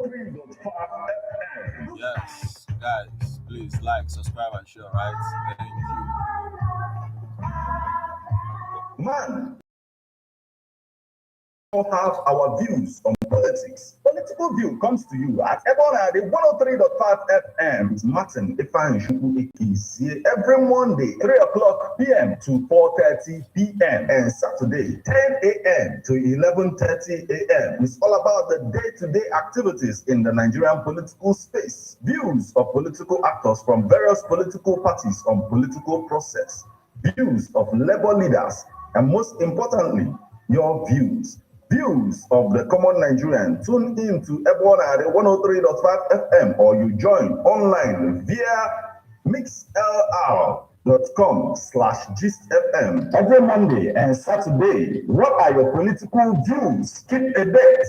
103.5 FM. Yes, guys, please like, subscribe, and share, right? Thank you. Man, we have our views on politics. Political View comes to you at Ebona, the 103.5 FM. It's Martin Ifan is here every Monday, 3 o'clock p.m. to 4:30 p.m. and Saturday, 10 a.m. to 11:30 a.m. It's all about the day-to-day activities in the Nigerian political space. Views of political actors from various political parties on political process. Views of labor leaders. And most importantly, your views. Views of the common Nigerian. Tune in to Ebona at 103.5 FM or you join online via mixlr.com/gistfm every Monday and Saturday. What are your political views? Keep a date.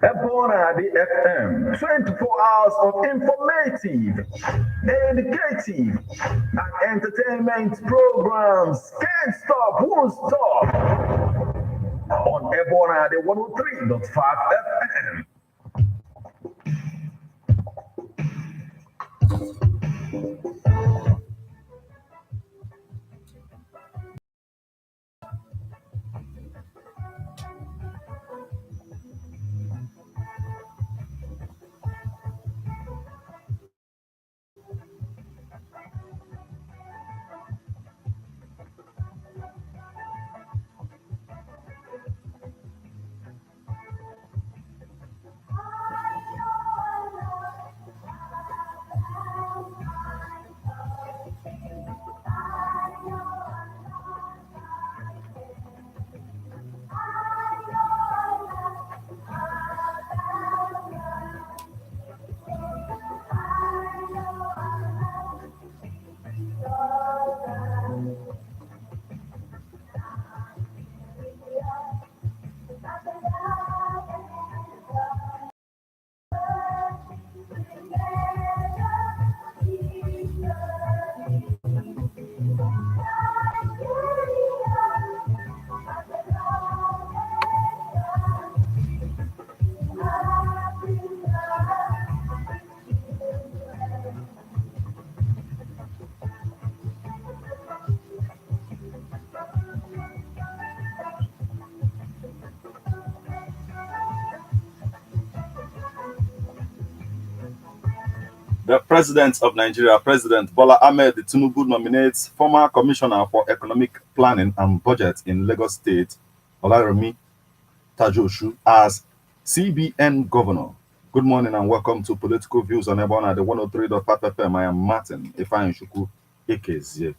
Ebona the FM, 24 hours of informative, educative, and entertainment programs. Can't stop, won't stop. On Ebona the 103.5 FM. The President of Nigeria, President Bola Ahmed Tinubu, nominates former Commissioner for Economic Planning and Budget in Lagos State, Olaremi Tajoshu, as CBN Governor. Good morning and welcome to Political Views on Ebona, the 103.5 FM. I am Martin Ifan Ekezie.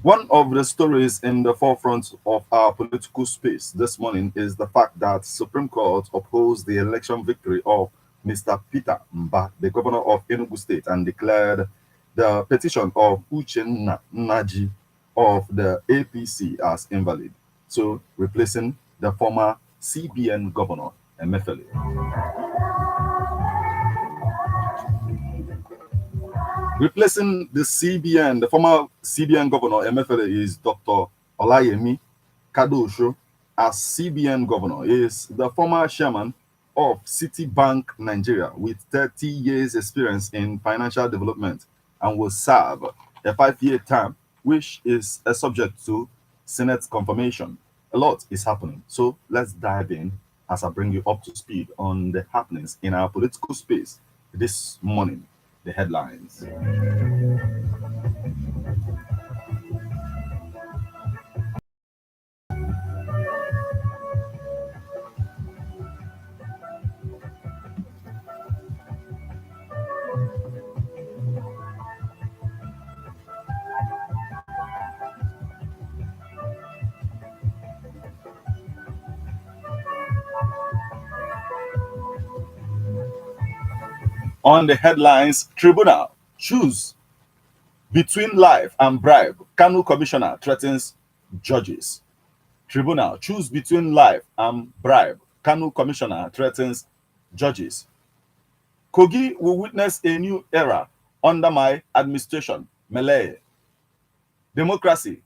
One of the stories in the forefront of our political space this morning is the fact that Supreme Court upholds the election victory of Mr. Peter Mba, the governor of Enugu State, and declared the petition of Uchenna Naji of the APC as invalid, so replacing the former CBN governor, Emefiele. Replacing the former CBN governor, Emefiele, is Dr. Olayemi Kadosho as CBN governor. He is the former chairman of Citibank Nigeria with 30 years experience in financial development and will serve a 5-year term, which is subject to Senate confirmation. A lot is happening, so let's dive in as I bring you up to speed on the happenings in our political space this morning. The headlines. On the headlines, Tribunal, choose between life and bribe. Kano Commissioner threatens judges. Tribunal, choose between life and bribe. Kano Commissioner threatens judges. Kogi will witness a new era under my administration. Melee. Democracy.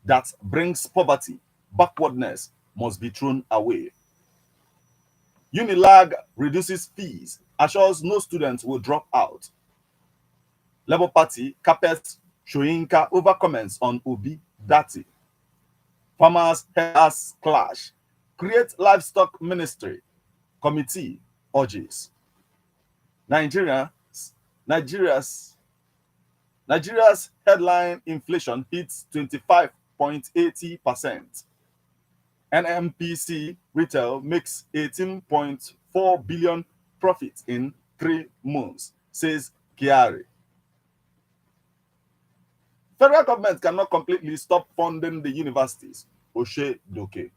that brings poverty, backwardness must be thrown away. Unilag reduces fees, assures no students will drop out. Labour Party carpets Shoyinka over comments on Obi Dati. Farmers herders clash. Create livestock ministry. Committee urges. Nigeria's headline inflation hits 25.80%. NMPC retail makes 18.4 billion profit in 3 months, says Kiari. Federal government cannot completely stop funding the universities. Oshe Doke.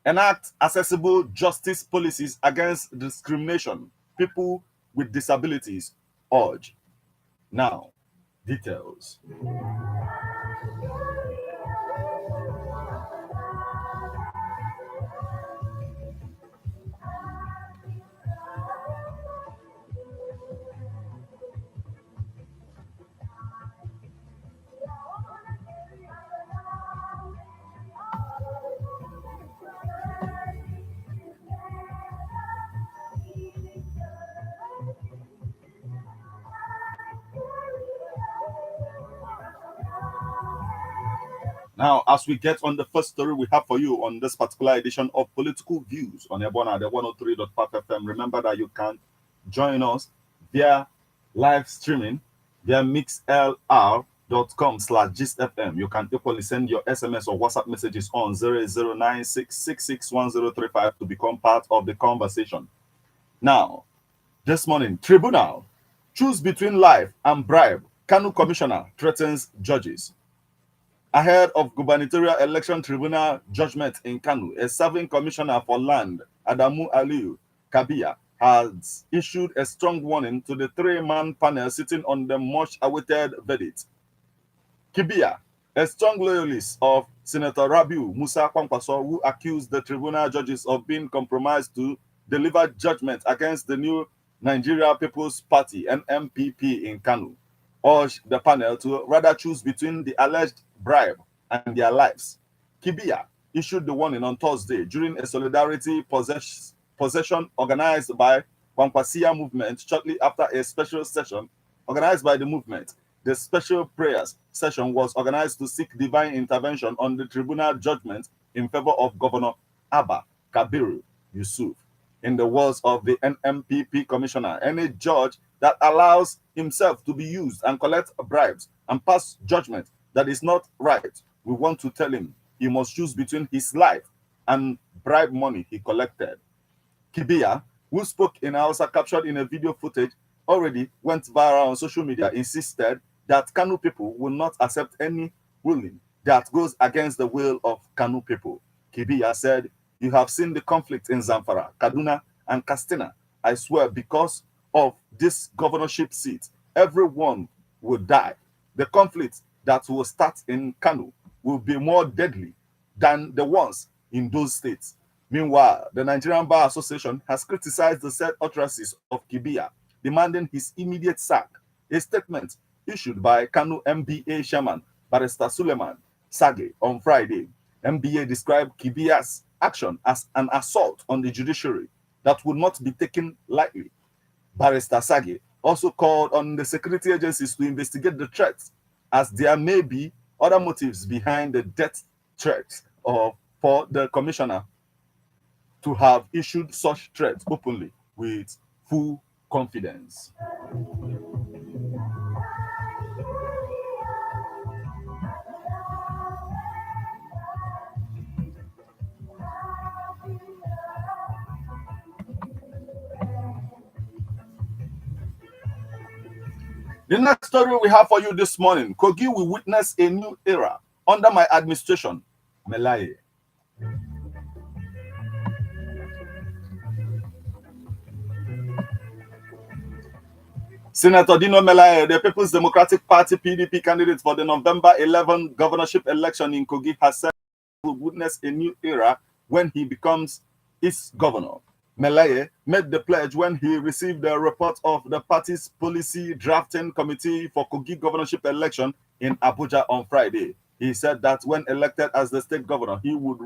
Enact accessible justice policies against discrimination. People with disabilities urge. Now, details. Now, as we get on the first story we have for you on this particular edition of Political Views on Ebona, the 103.5 FM, remember that you can join us via live streaming via mixlr.com/gistfm. You can equally send your SMS or WhatsApp messages on 00966661035 to become part of the conversation. Now, this morning, Tribunal choose between life and bribe. Kano Commissioner threatens judges. Ahead of gubernatorial election tribunal judgment in Kano, a serving commissioner for land, Adamu Aliyu Kabia, has issued a strong warning to the 3-man panel sitting on the much-awaited verdict. Kibia, a strong loyalist of Senator Rabiu Musa Kwankwaso, who accused the tribunal judges of being compromised to deliver judgment against the new Nigeria People's Party, NMPP, in Kano, urged the panel to rather choose between the alleged bribe and their lives. Kibia issued the warning on Thursday during a solidarity possession organized by Kwankwasia movement shortly after a special session organized by the movement. The special prayers session was organized to seek divine intervention on the tribunal judgment in favor of Governor Abba Kabiru Yusuf. In the words of the NMPP commissioner, any judge that allows himself to be used and collect bribes and pass judgment that is not right, we want to tell him he must choose between his life and bribe money he collected. Kibia, who spoke in Hausa, captured in a video footage already went viral on social media, insisted that Kano people will not accept any ruling that goes against the will of Kano people. Kibia said, "You have seen the conflict in Zamfara, Kaduna, and Katsina. I swear, because of this governorship seat, everyone will die. The conflict that will start in Kano will be more deadly than the ones in those states." Meanwhile, the Nigerian Bar Association has criticized the said utterances of Kibia, demanding his immediate sack. A statement issued by Kano MBA chairman Barrister Suleiman Sage on Friday. MBA described Kibia's action as an assault on the judiciary that would not be taken lightly. Barrister Sage also called on the security agencies to investigate the threats, as there may be other motives behind the death threats for the commissioner to have issued such threats openly with full confidence. The next story we have for you this morning: Kogi will witness a new era under my administration. Melaye. Senator Dino Melaye, the People's Democratic Party PDP candidate for the November 11 governorship election in Kogi, has said he will witness a new era when he becomes its governor. Melaye made the pledge when he received the report of the party's policy drafting committee for Kogi governorship election in Abuja on Friday. He said that when elected as the state governor, he would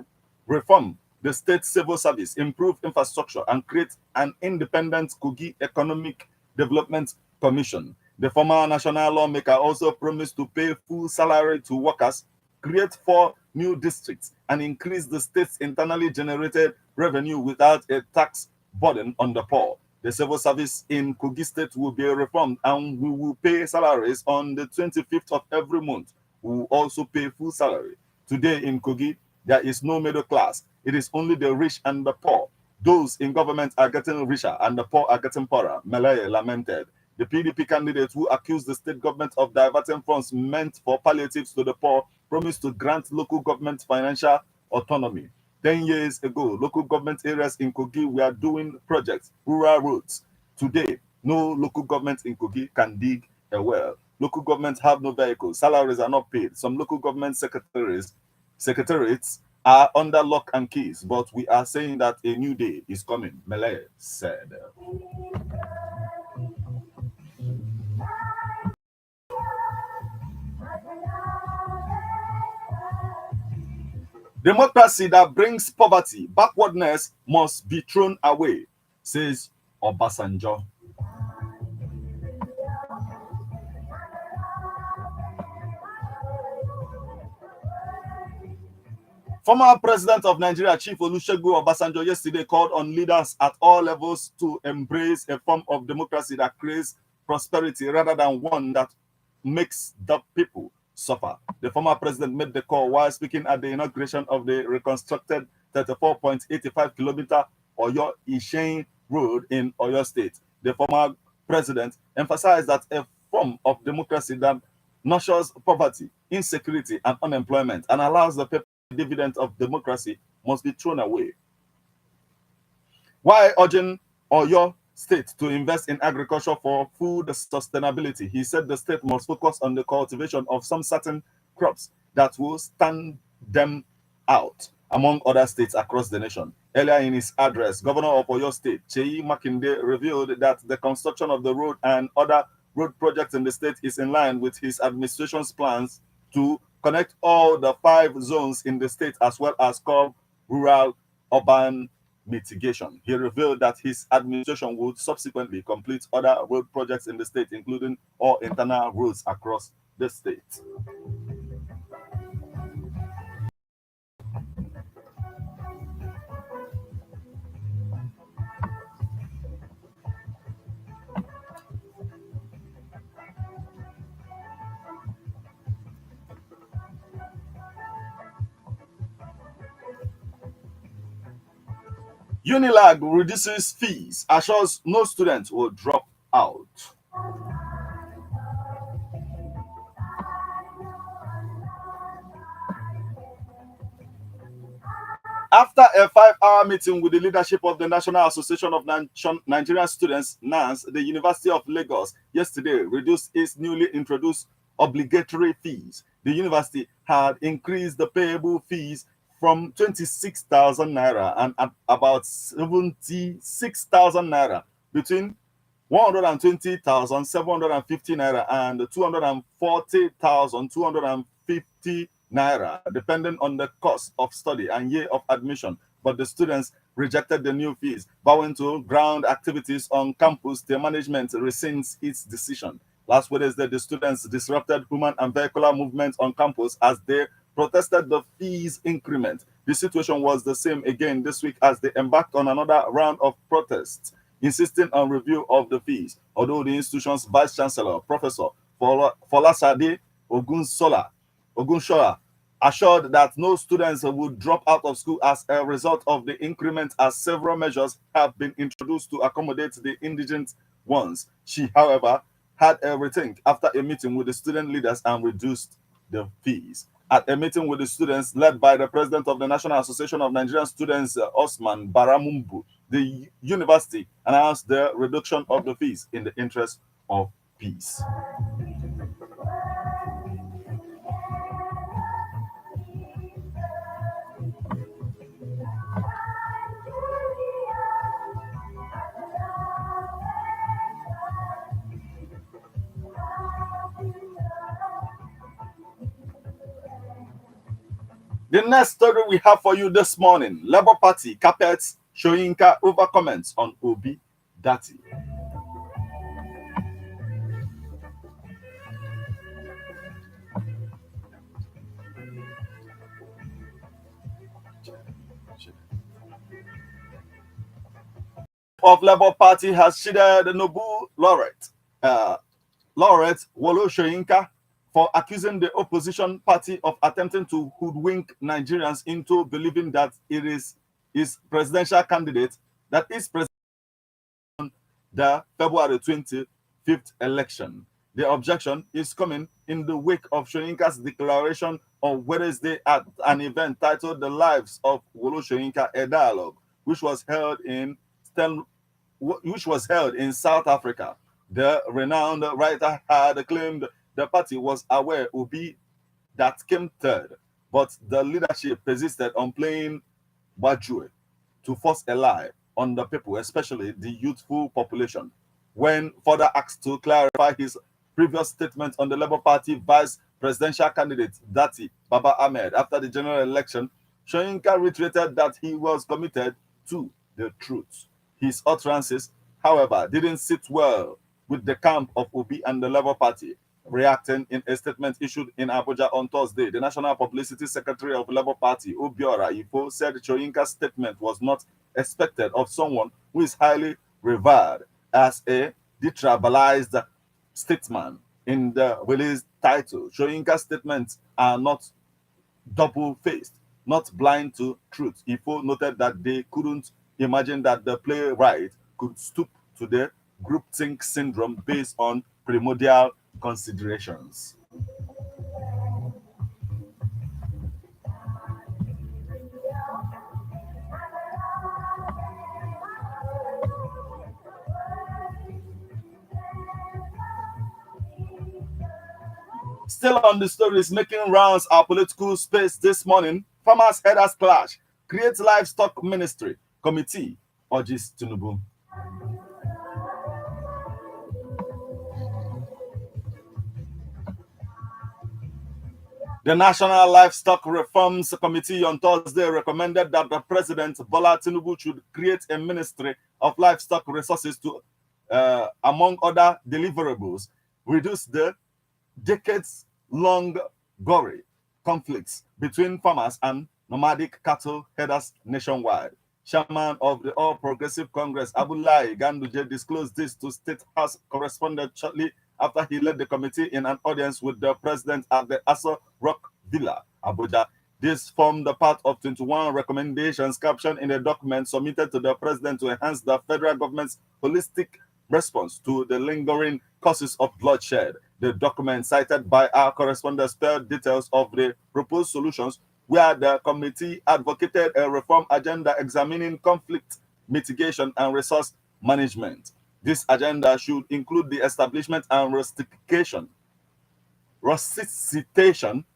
reform the state civil service, improve infrastructure, and create an independent Kogi Economic Development Commission. The former national lawmaker also promised to pay full salary to workers, create 4 new districts, and increase the state's internally generated revenue without a tax burden on the poor. The civil service in Kogi State will be reformed and we will pay salaries on the 25th of every month. We will also pay full salary. Today in Kogi, there is no middle class. It is only the rich and the poor. Those in government are getting richer and the poor are getting poorer, Meleye lamented. The PDP candidate who accused the state government of diverting funds meant for palliatives to the poor promised to grant local government financial autonomy. 10 years ago, local government areas in Kogi were doing projects, rural roads. Today, no local government in Kogi can dig a well. Local governments have no vehicles. Salaries are not paid. Some local government secretariats are under lock and keys, but we are saying that a new day is coming, Meleye said. Democracy that brings poverty, backwardness must be thrown away, says Obasanjo. Former President of Nigeria, Chief Olusegun Obasanjo, yesterday called on leaders at all levels to embrace a form of democracy that creates prosperity rather than one that makes the people suffer. The former president made the call while speaking at the inauguration of the reconstructed 34.85-kilometer Oyo Isheyin Road in Oyo State. The former president emphasized that a form of democracy that nurtures poverty, insecurity, and unemployment and allows the people dividend of democracy must be thrown away. While urging Oyo State to invest in agriculture for food sustainability, he said the state must focus on the cultivation of some certain crops that will stand them out among other states across the nation. Earlier in his address, Governor of Oyo State, Cheyi Makinde, revealed that the construction of the road and other road projects in the state is in line with his administration's plans to connect all the 5 zones in the state as well as curb rural urban mitigation. He revealed that his administration would subsequently complete other road projects in the state, including all internal roads across the state. Unilag reduces fees, assures no student will drop out. After a 5-hour meeting with the leadership of the National Association of Nigerian Students, NANS, the University of Lagos yesterday reduced its newly introduced obligatory fees. The university had increased the payable fees from 26,000 naira and at about 76,000 naira between 120,750 naira and 240,250 naira, depending on the cost of study and year of admission. But the students rejected the new fees, bowing to ground activities on campus. The management rescinds its decision. Last Wednesday, the students disrupted human and vehicular movement on campus as they protested the fees increment. The situation was the same again this week as they embarked on another round of protests, insisting on review of the fees, although the institution's vice chancellor, Professor Folasade Ogunshola, assured that no students would drop out of school as a result of the increment, as several measures have been introduced to accommodate the indigent ones. She, however, had a rethink after a meeting with the student leaders and reduced the fees. At a meeting with the students led by the president of the National Association of Nigerian Students, Osman Baramumbu, the university announced the reduction of the fees in the interest of peace. The next story we have for you this morning, Labour Party carpets Soyinka over comments on Obi Dati. Of Labour Party has shielded the Nobel laureate Wole Soyinka for accusing the opposition party of attempting to hoodwink Nigerians into believing that it is his presidential candidate that is president the February 25th election. The objection is coming in the wake of Soyinka's declaration on Wednesday at an event titled "The Lives of Wole Soyinka: A Dialogue," which was held in South Africa. The renowned writer had claimed the party was aware Obi that came third, but the leadership persisted on playing Bajue to force a lie on the people, especially the youthful population. When further asked to clarify his previous statement on the Labour Party vice presidential candidate Dati Baba Ahmed after the general election, Soyinka reiterated that he was committed to the truth. His utterances, however, didn't sit well with the camp of Obi and the Labour Party. Reacting in a statement issued in Abuja on Thursday, the National Publicity Secretary of the Labour Party, Obiora Ifo, said Soyinka's statement was not expected of someone who is highly revered as a detribalized statesman. In the release title, Soyinka's statements are not double-faced, not blind to truth. Ifo noted that they couldn't imagine that the playwright could stoop to the groupthink syndrome based on primordial considerations. Still on the stories making rounds our political space this morning, farmers headers clash, create livestock ministry, committee urges Tinubu. The National Livestock Reforms Committee on Thursday recommended that the President Bola Tinubu should create a Ministry of Livestock Resources to, among other deliverables, reduce the decades-long gory conflicts between farmers and nomadic cattle headers nationwide. Chairman of the All Progressive Congress, Abdullahi Ganduje, disclosed this to State House correspondent shortly after he led the committee in an audience with the president at the Aso Rock Villa, Abuja. This formed the part of 21 recommendations captioned in a document submitted to the president to enhance the federal government's holistic response to the lingering causes of bloodshed. The document cited by our correspondent spelled details of the proposed solutions, where the committee advocated a reform agenda examining conflict mitigation and resource management. This agenda should include the establishment and resuscitation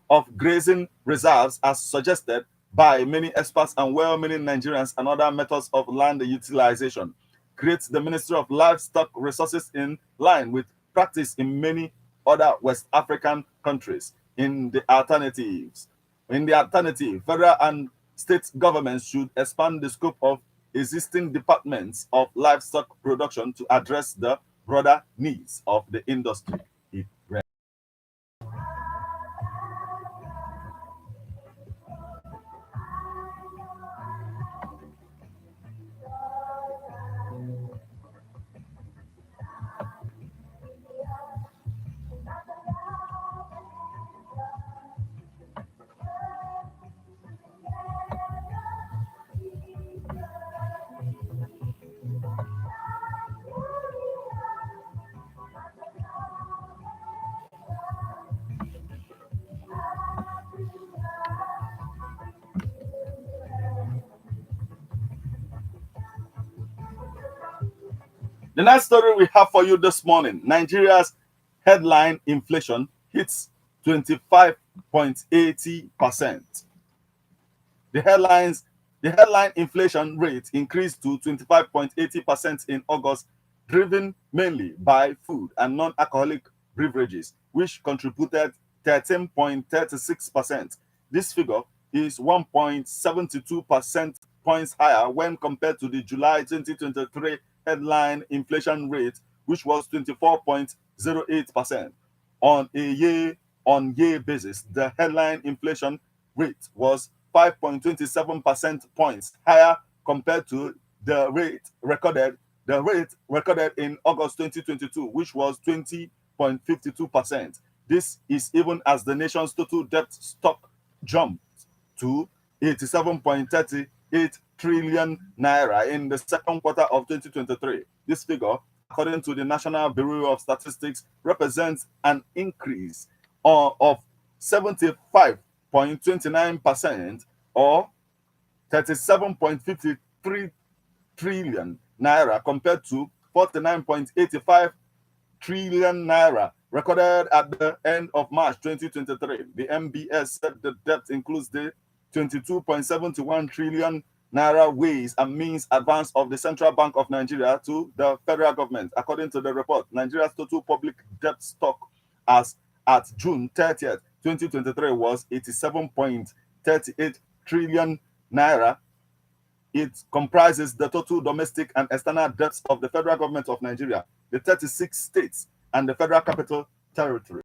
of grazing reserves as suggested by many experts and well-meaning Nigerians, and other methods of land utilization. Create the Ministry of Livestock Resources in line with practice in many other West African countries. In the alternative, federal and state governments should expand the scope of existing departments of livestock production to address the broader needs of the industry. The next story we have for you this morning, Nigeria's headline inflation hits 25.80%. The headline inflation rate increased to 25.80% in August, driven mainly by food and non-alcoholic beverages, which contributed 13.36%. This figure is 1.72% points higher when compared to the July 2023 headline inflation rate, which was 24.08%. On a year-on-year basis, the headline inflation rate was 5.27% points higher compared to the rate recorded in August 2022, which was 20.52%. This is even as the nation's total debt stock jumped to 87.38 trillion naira in the second quarter of 2023. This figure, according to the National Bureau of Statistics, represents an increase of 75.29% or 37.53 trillion naira compared to 49.85 trillion naira recorded at the end of March 2023. The MBS said the debt includes the 22.71 trillion naira ways and means advance of the Central Bank of Nigeria to the federal government. According to the report, Nigeria's total public debt stock as at June 30th, 2023 was 87.38 trillion naira. It comprises the total domestic and external debts of the federal government of Nigeria, the 36 states, and the Federal Capital Territory.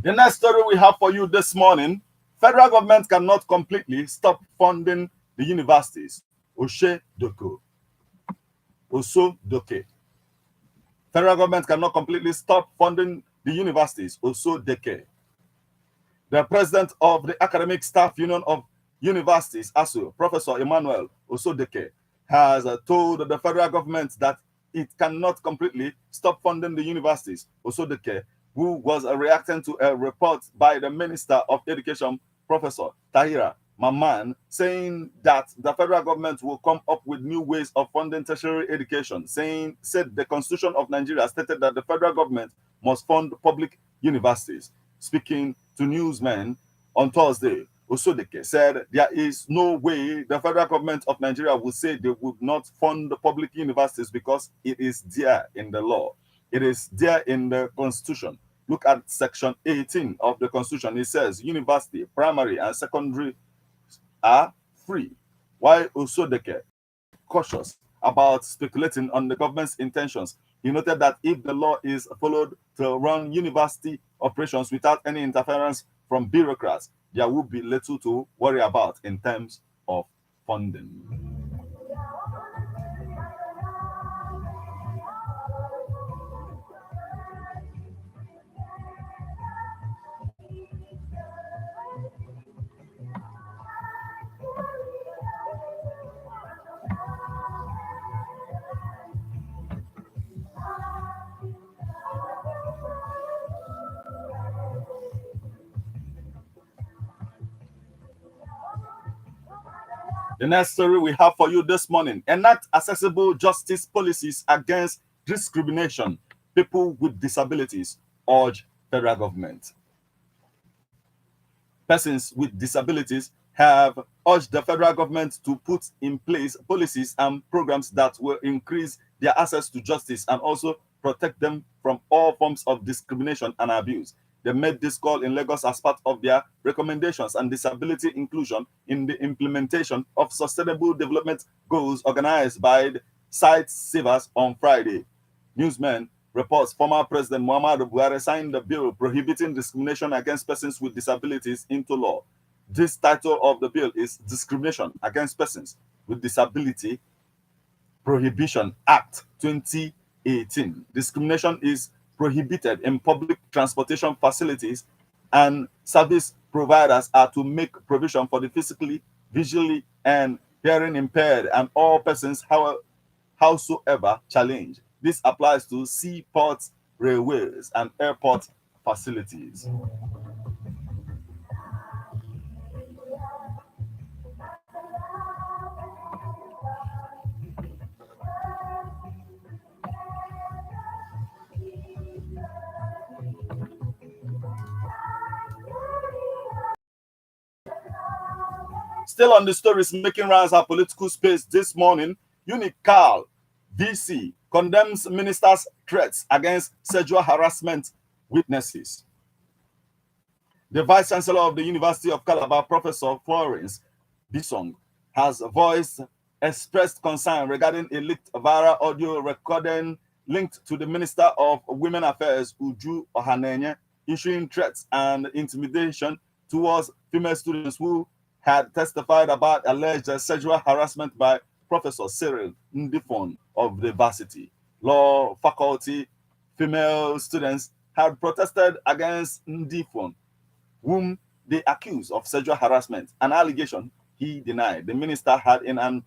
The next story we have for you this morning: federal government cannot completely stop funding the universities. Oshodoke. Federal government cannot completely stop funding the universities. Osodeke. The president of the Academic Staff Union of Universities, ASU, Professor Emmanuel Osodeke, has told the federal government that it cannot completely stop funding the universities. Osodeke, who was reacting to a report by the Minister of Education, Professor Tahira Maman, saying that the federal government will come up with new ways of funding tertiary education, said the Constitution of Nigeria stated that the federal government must fund public universities. Speaking to newsmen on Thursday, Osodeke said there is no way the federal government of Nigeria will say they would not fund the public universities because it is there in the law. It is there in the Constitution. Look at Section 18 of the Constitution. It says university, primary, and secondary are free. While Osodeke cautious about speculating on the government's intentions, he noted that if the law is followed to run university operations without any interference from bureaucrats, there will be little to worry about in terms of funding. The next story we have for you this morning: enact accessible justice policies against discrimination. People with disabilities urge federal government. Persons with disabilities have urged the federal government to put in place policies and programs that will increase their access to justice and also protect them from all forms of discrimination and abuse. They made this call in Lagos as part of their recommendations and disability inclusion in the implementation of Sustainable Development Goals organized by the Site Savers on Friday. Newsmen reports former President Muhammadu Buhari signed the bill prohibiting discrimination against persons with disabilities into law. This title of the bill is Discrimination Against Persons with Disability Prohibition Act 2018. Discrimination is prohibited in public transportation facilities, and service providers are to make provision for the physically, visually, and hearing impaired and all persons howsoever challenged. This applies to seaports, railways, and airport facilities. Still on the stories making rounds our political space this morning, Unical VC condemns ministers' threats against sexual harassment witnesses. The Vice Chancellor of the University of Calabar, Professor Florence Bisong, has expressed concern regarding a leaked viral audio recording linked to the Minister of Women Affairs, Uju Ohanenye, issuing threats and intimidation towards female students who had testified about alleged sexual harassment by Professor Cyril Ndifon of the varsity law faculty. Female students had protested against Ndifon, whom they accused of sexual harassment, an allegation he denied. The minister had in a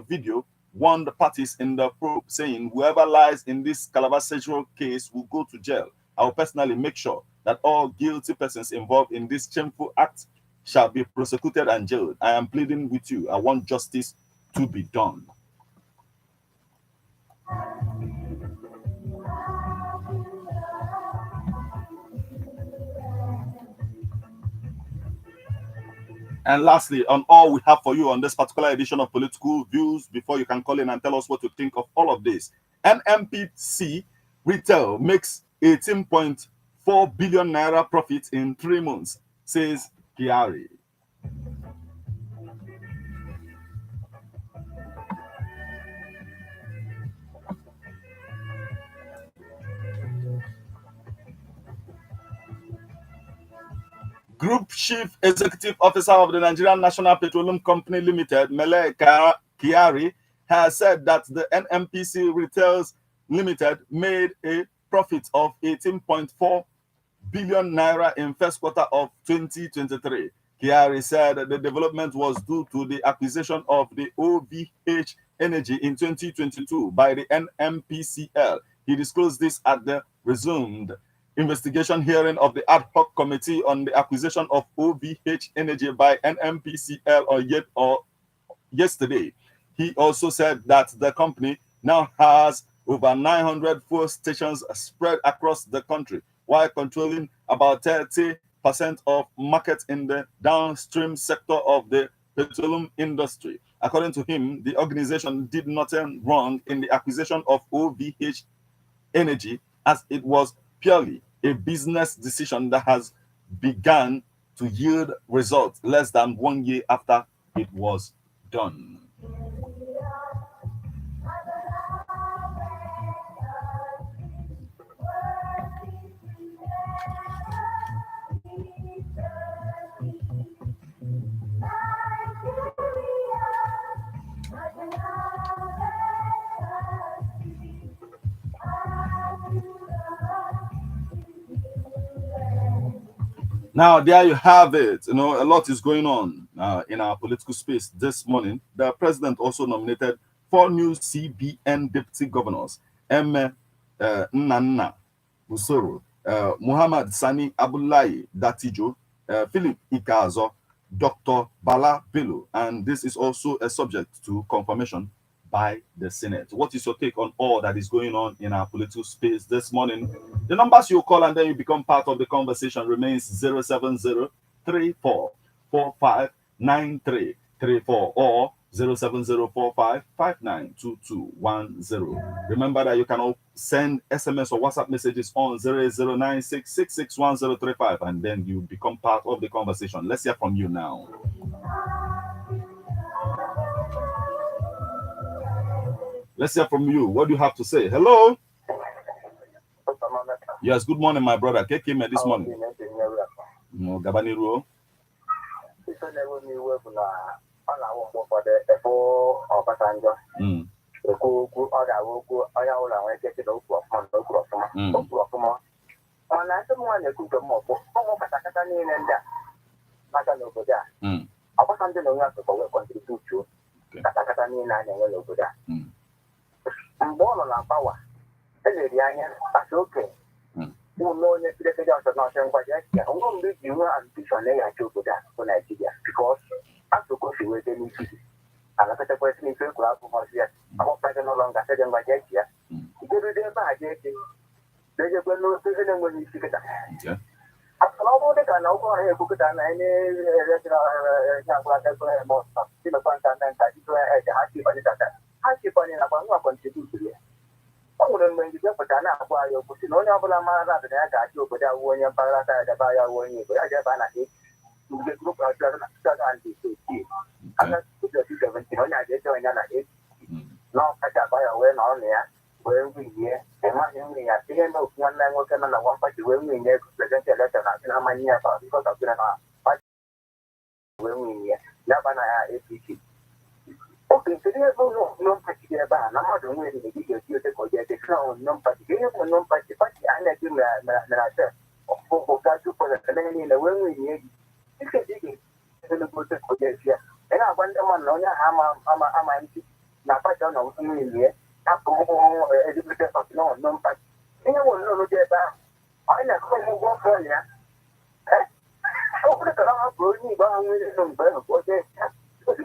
video warned the parties in the probe, saying, "Whoever lies in this Calabar sexual case will go to jail. I will personally make sure that all guilty persons involved in this shameful act shall be prosecuted and jailed. I am pleading with you. I want justice to be done." And lastly, on all we have for you on this particular edition of Political Views, before you can call in and tell us what you think of all of this, NMPC Retail makes 18.4 billion naira profit in 3 months, says Kiari. Group Chief Executive Officer of the Nigerian National Petroleum Company Limited, Mele Kiari, has said that the NMPC Retails Limited made a profit of 18.4 billion naira in first quarter of 2023. Kiari said the development was due to the acquisition of the OVH Energy in 2022 by the NMPCL. He disclosed this at the resumed investigation hearing of the ad hoc committee on the acquisition of OVH Energy by NMPCL yesterday. He also said that the company now has over 900 fuel stations spread across the country, while controlling about 30% of market in the downstream sector of the petroleum industry. According to him, the organization did nothing wrong in the acquisition of OVH Energy, as it was purely a business decision that has begun to yield results less than 1 year after it was done. Now, there you have it. You know, a lot is going on in our political space this morning. The president also nominated 4 new CBN deputy governors: Nnanna Usoro, Muhammad Sani Abdullahi Datijo, Philip Ikazo, Dr. Bala Bello, and this is also a subject to confirmation by the Senate. What is your take on all that is going on in our political space this morning? The numbers you call and then you become part of the conversation remains 070-3445-9334 or 07045592210. Remember that you can all send SMS or WhatsApp messages on 00966611035 and then you become part of the conversation. Let's hear from you now. Let's hear from you. What do you have to say? Hello? Yes, good morning, my brother. Keke me this morning. No, Gabaniru. the can over who could any regional in the content and happy bunny that. Happy bunny about what contribute to it. Oh, then when you get for Dana, why you're putting on your Mara, and I got you, but I won your parata, the buyer when you get a banana. You get look at the anti-2T. I'm not put the 17 on I get join an 8. No, I got by a way on there. Where we hear, and my only at the end of one language and one party when we near present a letter, and my near because of the when we near Nabana APC. Okay, so there's no particular ban. I'm not doing anything because you take or get a crown, no particular, no party, and I do that. For that, you put a lady in the when we need. You can dig it. And I wonder one, no, I'm empty. Now, I don't know here. Educated of no party. Anyone know that? I never go for you. Over the ground, going down with some bird of what they have. No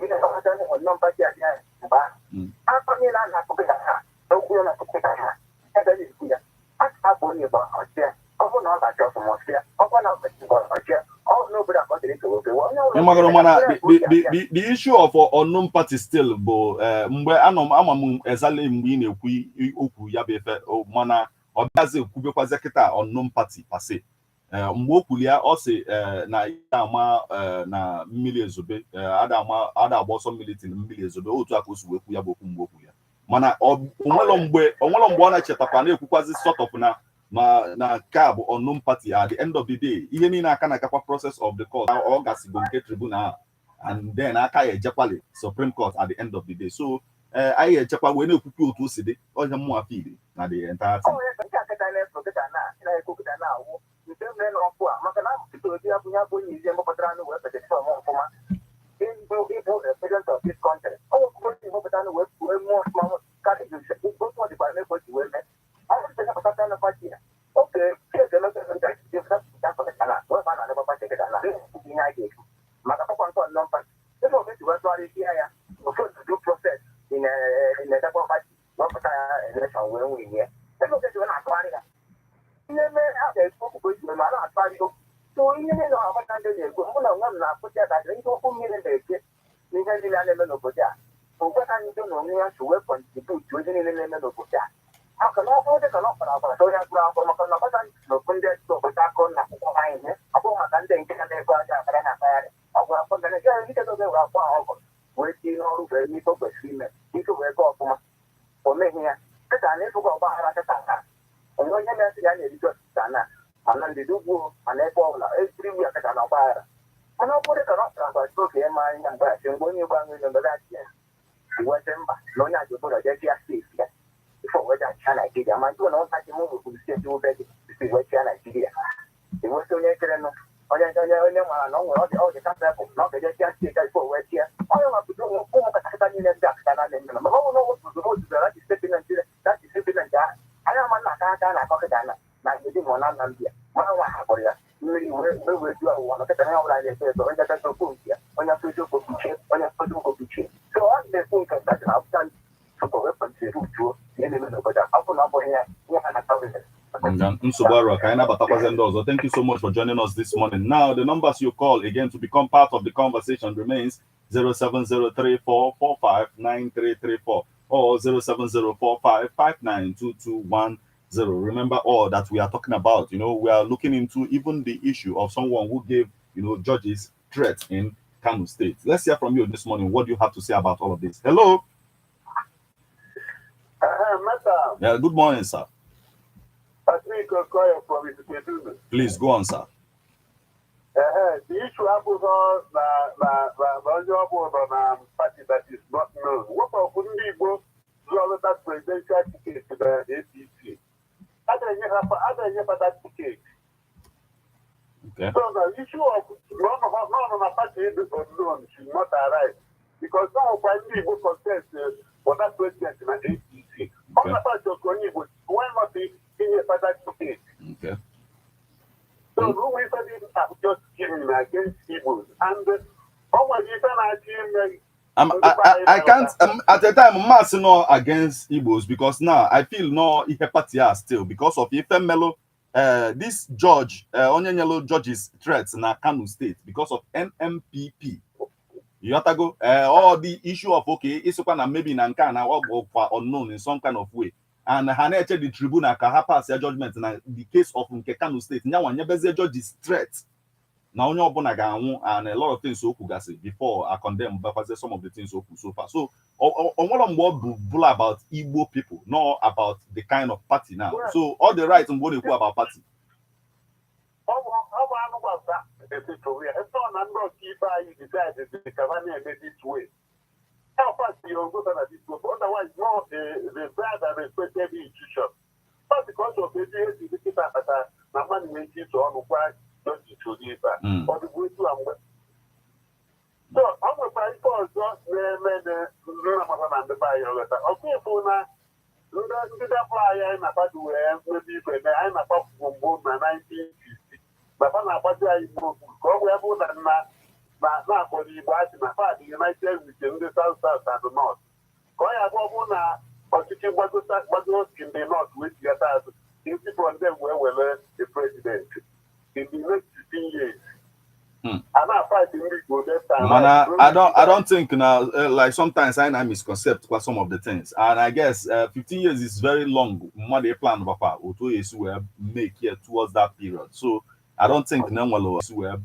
party at the back. I mean, I'm not putting a hat. No, we're not putting a hat. And that is clear. I have only about a chair. I will not like just more chair. I will not like a chair. Oh, no, but I got it to the issue of unknown party still, but mgbe anọ exactly mgbe ị na-ekwu okwu ya bụ efe mana ọ bịazi kwubekwazi kịta unknown party pase mgbe o kwuru ya ọ sị na ya ama na mmiri ezobe ada agba ọsọ militi na mmiri ezobe otu aka o si wee kwu ya bụ okwu mgbe o kwuru ya mana onwelo mgbe ọ na-echetakwa na-ekwukwazi sort of na cab unknown party at the end of the day ihe niile aka na-agakwa process of the court ọ gasigo nke tribunal and then aka ya ejekwali Supreme Court at the end of the day so anyị echekwa wee na-ekwukwu otu o si dị ọhịa mmụọ afili na the entire thing. Thank you so much for joining us this morning. Now, the numbers you call again to become part of the conversation remains 07034459334 or 07045592210. Remember all that we are talking about. You know, we are looking into even the issue of someone who gave, judges threats in Kano State. Let's hear from you this morning. What do you have to say about all of this? Hello. Yeah, good morning, sir. Please go on, sir. The issue happens on the party that is not known. What of Undibo that presidential ticket to the APC? Other that ticket. Okay. So the issue of none of the party is unknown should not arise because some of Undibo contest for that president in the APC. All the party of Undibo, why not be in a that ticket? Okay. So who is just giving against Igbos and I can't at the time mass no against Igbos because now I feel no Ife party are still because of Ife Melo this judge, onye yellow judge's threats na Kano State because of NMPP. You have to go all the issue of okay, it's na maybe na nka na unknown in some kind of way. And Haneche the Tribunal can pass a judgment in the case of Kano State. Now when you judge's threats. Now onye ọbụla ga-anwụ and a lot of things okwu gasị before I condemn some of the things okwu so far. So onwere mgbe ọ bụ bụla about Igbo people, not about the kind of party now. So all the rights mgbe ọ na-ekwu about party. Otherwise, no, the brand and respected institution. Not because of the money making to unqualified just to this or the way to so I'm a price for just the buyer letter. Okay, for now, the flyer in a bad way, maybe I'm a pop from both 1950. But I'm a bad guy, go where more than not for the party, United within the south and the north. Go ahead, particularly what goes in the north with the others. If from them where we learn the president in the next 15 years. I don't think now like sometimes I misconcept what some of the things, and I guess 15 years is very long. What they plan will make here towards that period. So I don't think will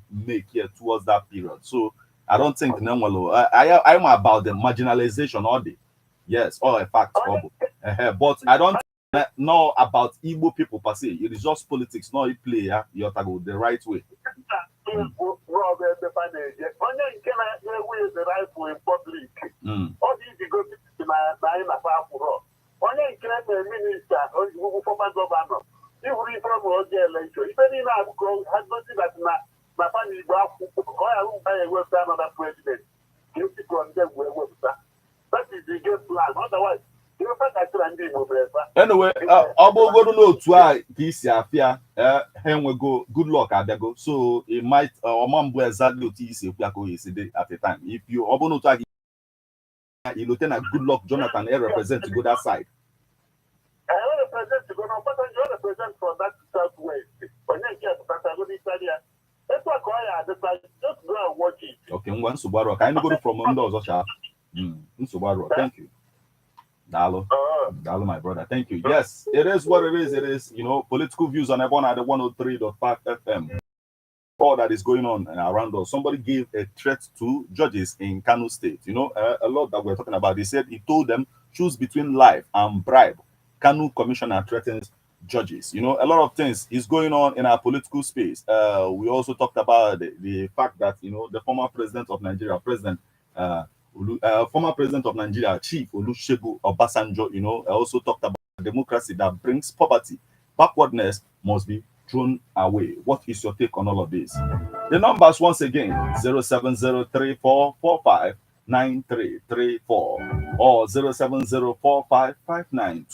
make here towards that period. So I don't think I'm about the marginalization all day. Yes, all a fact, but I don't know about Igbo people per se. It is just politics, not a player. You have to go the right way. Onye nke na-ewe the rifle in public ọ dị izigo na anyị na-afa akwụrọ onye nke na minista ugwu former governor iwuru ife ọmụ oge election ife niile agụkọ ha gosi that na fa na Igbo akwụkwọ ka ọ ghara ụba ya ewepụta another president ka esi condemn wee wepụta. That is the game plan. Otherwise anyway, ọ bụrụgodu n'otu a ka isi afịa ha enwego good luck abịago, so it might ọma mbụ exactly otu isi ekwu ya ka o esi dị at a time. If you ọ bụrụ n'otu a ka Lieutenant good luck Jonathan represent to go that side. I represent to go no, but you represent from that southwest. Onye nke Patagonia Italia. That's why I decide just go and watch it. Okay, ngwa nsogbu arụ ka anyị go from ndị ọzọ cha. Nsogbu arụ, thank you. Dalo, my brother. Thank you. Yes, it is what it is. It is, political views on everyone at the 103.5 FM. All that is going on around us. Somebody gave a threat to judges in Kano State. A lot that we're talking about. He said he told them choose between life and bribe. Kano Commissioner threatens judges. A lot of things is going on in our political space. We also talked about the fact that the former president of Nigeria, former president of Nigeria, Chief Olusegun Obasanjo, also talked about democracy that brings poverty. Backwardness must be thrown away. What is your take on all of this? The numbers once again 07034459334 or 070455910.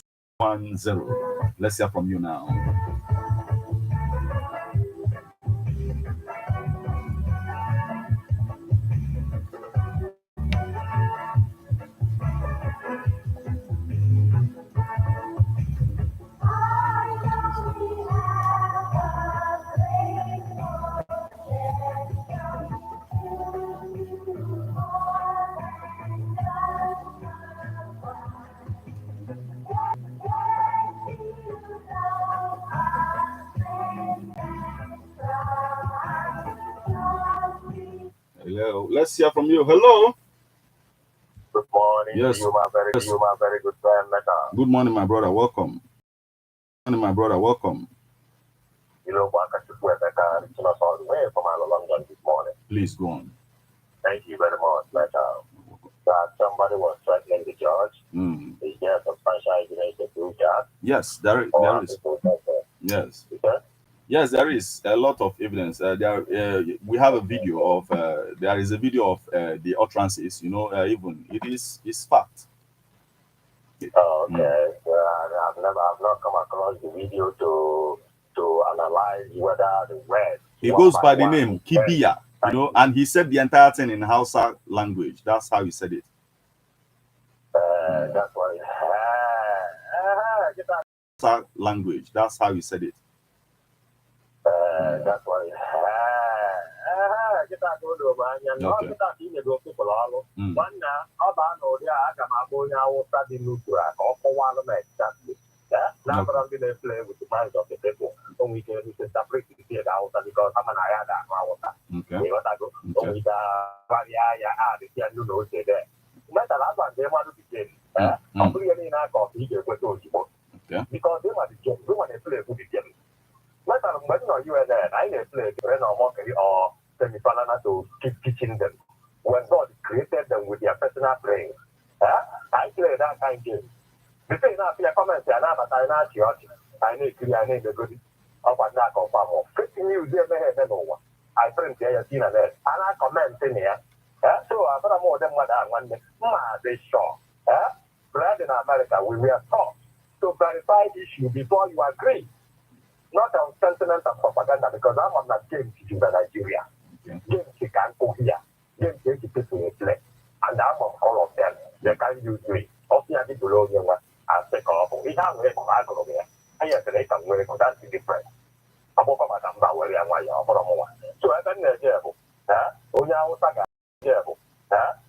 Let's hear from you now. Hello, let's hear from you. Hello. Good morning. Yes. You, my very good friend. Good morning, my brother. Welcome. Good morning, my brother. Welcome. Reaching us all the way from London this morning. Please go on. Thank you very much. That somebody was threatening the judge. Is there substantial evidence to prove that? Yes, there is. Yes. Okay? Yes, there is a lot of evidence. We have a video of. There is a video of the utterances. Even it's fact. Okay. I've not come across the video to analyze whether the word. He goes by the name Kibia, and he said the entire thing in Hausa language. That's how he said it. That's why. Hausa language. That's how he said it. kita dulu banyak. No kita ini dua people lalu. Mana apa no dia agak mabunya awak di nutra. Kau kawan mereka. Ya, nah orang di play with the mind of the people. Only can separate the out because sama naya ada awak. Okay. Ini aku. Only da varia ya ada dia dulu saja. Masa lawan dia malu bikin. Aku ini nak kopi dia buat tu semua. Because dia malu bikin, dia malu play with the game. Masa when you are there, I play the normal or semi-final to teaching them. When God created them with their personal brain, I play that kind of game. The thing that I comment, but I know church. I need clear, I need the good of a knack of farmer. 15 years there, no. I print here, and I comment in here. So I've got more than what I want. They sure. Glad in America, we were taught to verify issue before you agree. Not on sentiment and propaganda, because I'm on that game in Nigeria. Game you can go here. Game you people in play. And I'm on all of them. They can use me. Also, I did below you and take off. We have a go here. I have to make a way for that to different. I'm over my number where I am for a moment. So I can get able. Onya Osaga, able.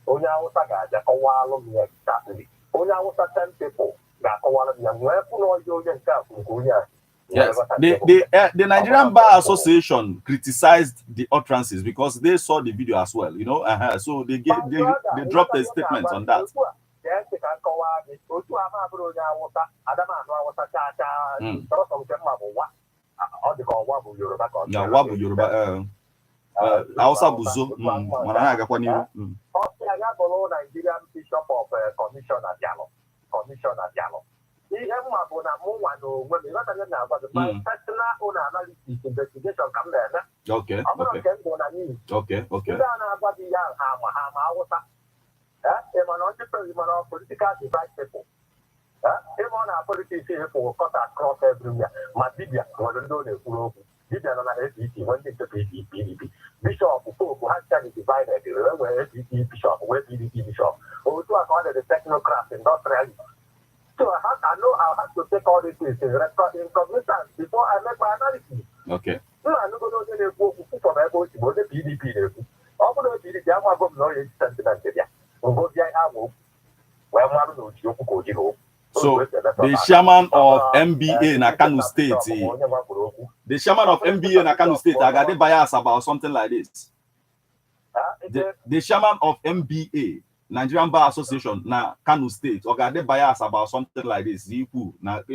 Onya Osaga, the Kowalo, exactly. Onya Osaga 10 people. That Kowalo, young weapon or you yourself in Guya. Yes, the Nigerian Bar Association criticized the utterances because they saw the video as well, you know. So they dropped a statement on that. Yeah, Wabu Yoruba. Hausa Buzo. Nigerian Bishop of Commissioner Diallo. Ihe mma bụ na mụ nwa na onwe m ịghọta ihe na-agwa gị my personal own analysis investigation ka m na-eme ọ bụrụ nke m bụ na news ndị a na-agwa gị ya ha ma awụsa ịma na political divide people ịma ọ na politics ịfụ cut across everywhere ma dibịa nwere ndị ọ na-ekwuru okwu dibịa nọ na APC nwee ndị nke PDP bishọp pope ha chani divided nwere APC bishọp wee PDP bishọp otu a ka ọ dị the technocrat industrialist. So I know I have to take all these things in cognizance before I make my analysis. Okay. No, I'm not going to go from the PDP. I'm going to be the Yamago Lawyer sentiment. So the chairman of MBA in Kano State, the chairman of MBA in Kano State, I got bias about something like this. The chairman of MBA. Nigerian Bar Association na Kano State or got bias about something like this. You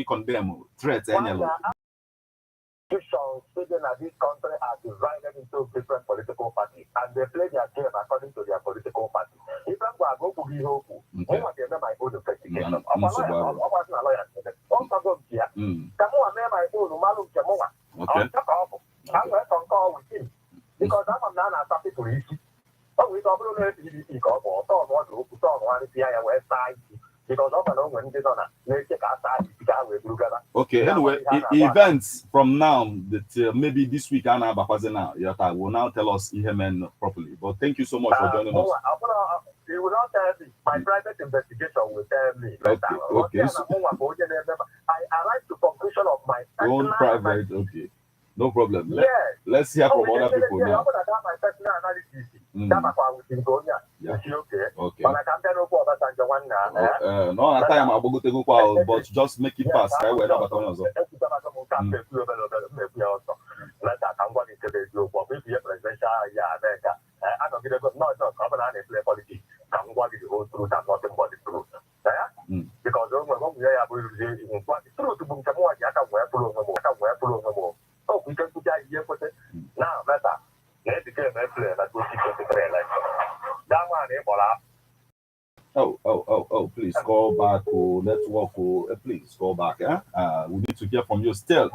condemn threats any institutions sitting at this country are divided into different political parties and they play their game according to their political party. If I'm going to go to the hope, I want to get my own investigation. I'm a lawyer. Also go here. Come on, my own Malu Jamoa. I'm going to call with him because I'm not a happy police. We don't know if you got or what to put on one website because of an open dinner. Okay, anyway, events from now that maybe this week Anna Bakwazena Yata will now tell us Ihemen properly. But thank you so much for joining us. You will not tell me. My private investigation will tell me. Okay. So, I arrived to conclusion of my own private. Okay, no problem. Yes. Let's hear from other people now. My personal analysis. Okay. No, at time I'll go to go, but just make it pass. I will never come also. Oh, please call back. Let's work. Please call back. We need to hear from you still.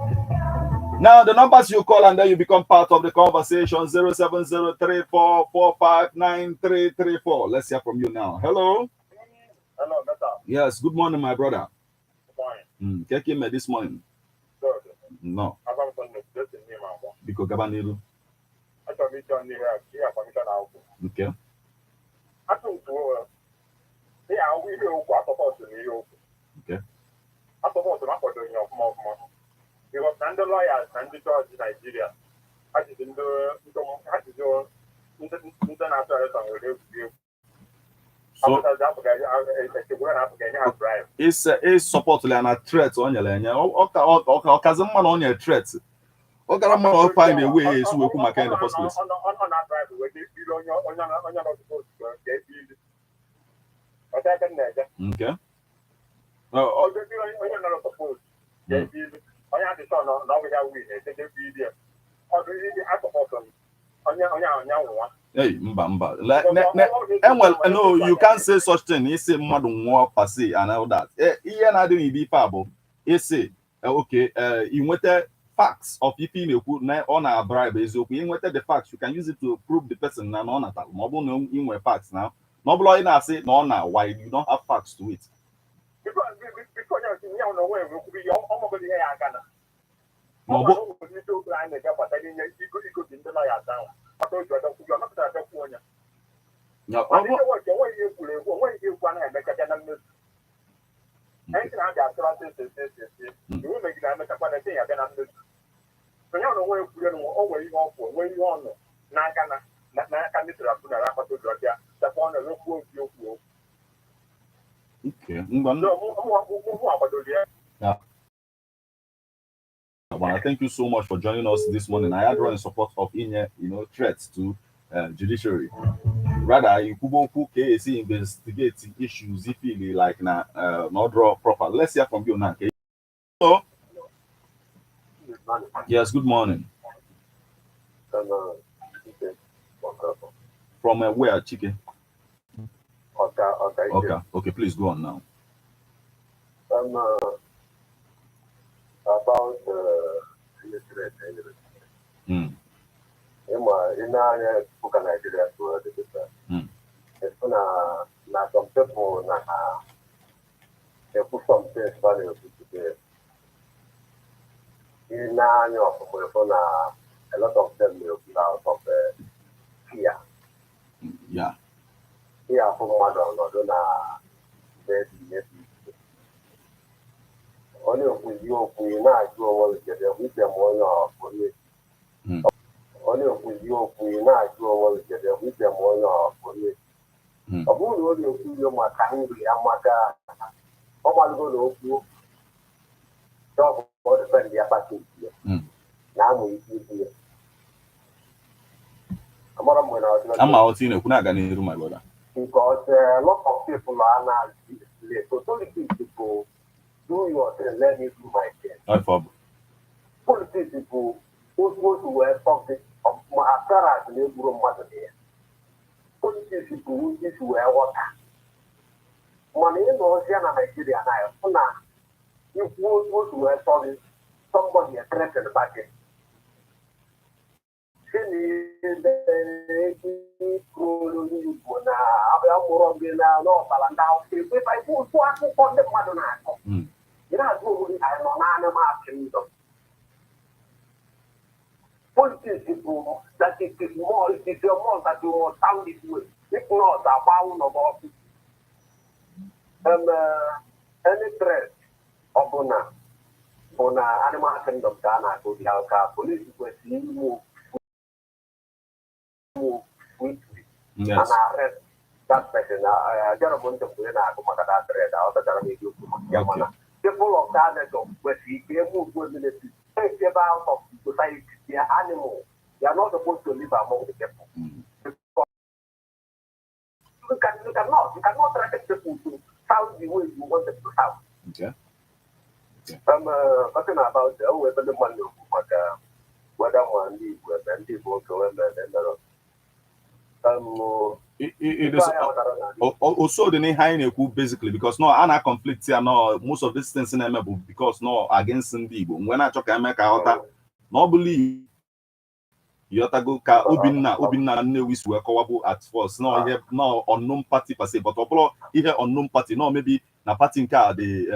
Now, the numbers you call and then you become part of the conversation 07034459334. Let's hear from you now. Hello. Hello, Meta. Yes, good morning, my brother. Good morning. Take him this morning. Good. No. Because Gabanilu. Okay. Okay. Because the lawyers and the judge in Nigeria, I didn't do So it's supportly an threat on your line. Or cousin man on your threat. Or got a man find a way so we come in the first place. Okay. Hey, mba. Well, no, you can't say such thing. You say mad more per se and all that. Here na dey be pabo. You say okay, you wanted facts of if you on a bribe is okay. You wanted the facts, you can use it to prove the person na on attack. Mobile no in facts now. Mobile in say no now why you don't have facts to it. Okay. Yeah. Well, thank you so much for joining us this morning. I had run in support of threats to judiciary. Rather, you could KAC investigate issues if you like not draw proper. Let's hear from you now. Hello. Yes, good morning. From where, Chicken? Okay, please go on now. About some people they put some things value today. In a lot of them will be out of fear. Yeah. Fear from mother or maybe. Only if you not go with them on police. Only if you not go with them on police. A woman will feel my kindly Amaka. Omal go to talk about the friend here. Now we see I'm out in a Kunagan, my brother. Because a lot of people are not so people do your thing, let me do my thing. No problem. Politics people who go to wear something of my apparent neighbor mother there. Politics people who just wear water. Money in Oceana, Nigeria, and I if you go to wear something, somebody a threat in the back. Politics people that it is more that you will sound this way. If not, about of any threat of Bona animal kingdom Ghana to the Alka police will see move quickly and arrest that person. I don't want to put in a Kumaka thread out of the people of Ghana where he move with the take out of society. They are animals. They are not supposed to live among the people. You cannot direct people to sound the way you want them to sound. Okay. I'm talking about whether the money whether one leave whether people go and it is also the high basically because no ana conflict here no most of these things in them because no against Ndibo when I talk America out no believe Yotago ka Obinna Newis were callable at first. No, here no unknown party per se, but here unknown party, no, maybe na party in car the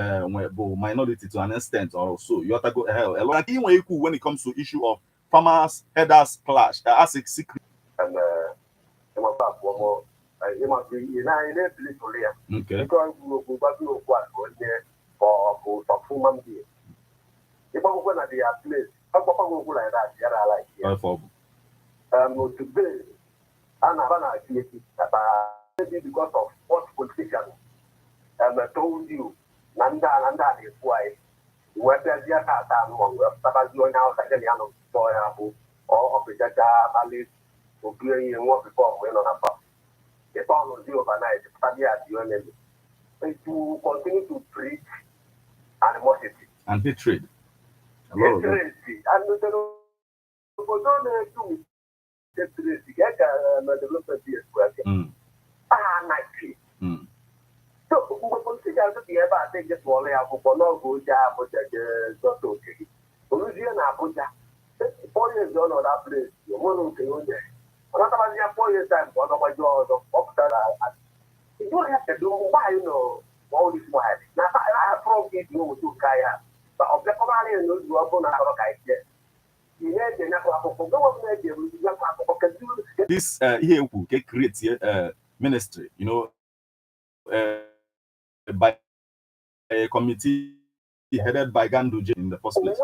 minority to an extent or so. Yotago hell. Like when it comes to issue of farmers headers clash, as a secret. And okay. Because for human being. If I'm going to be a place, I'm going to like that. Today, And Havana maybe because of what politicians told you, Nanda is why. Whether the attack on Sabazio now, Sagaliano, Boyabu, or Opidata, Valis, or Gray and what before when on a pub. It's almost the overnight, study at the enemy. And to continue to preach animosity and hatred. Hatred. And the don't hatred. Get a development here. Nice. So, we consider to be ever take this wall out for no good job, but just okay. Louisiana, Abuja, 4 years on that place, you won't say on there. Another 4 years time, one of my jaws of that. You don't have to do why you know all this while. Now, I have from it, you to Kaya, but of the Commander, you are going to have a guy. This here who creates ministry, by a committee headed by Ganduje in the first place.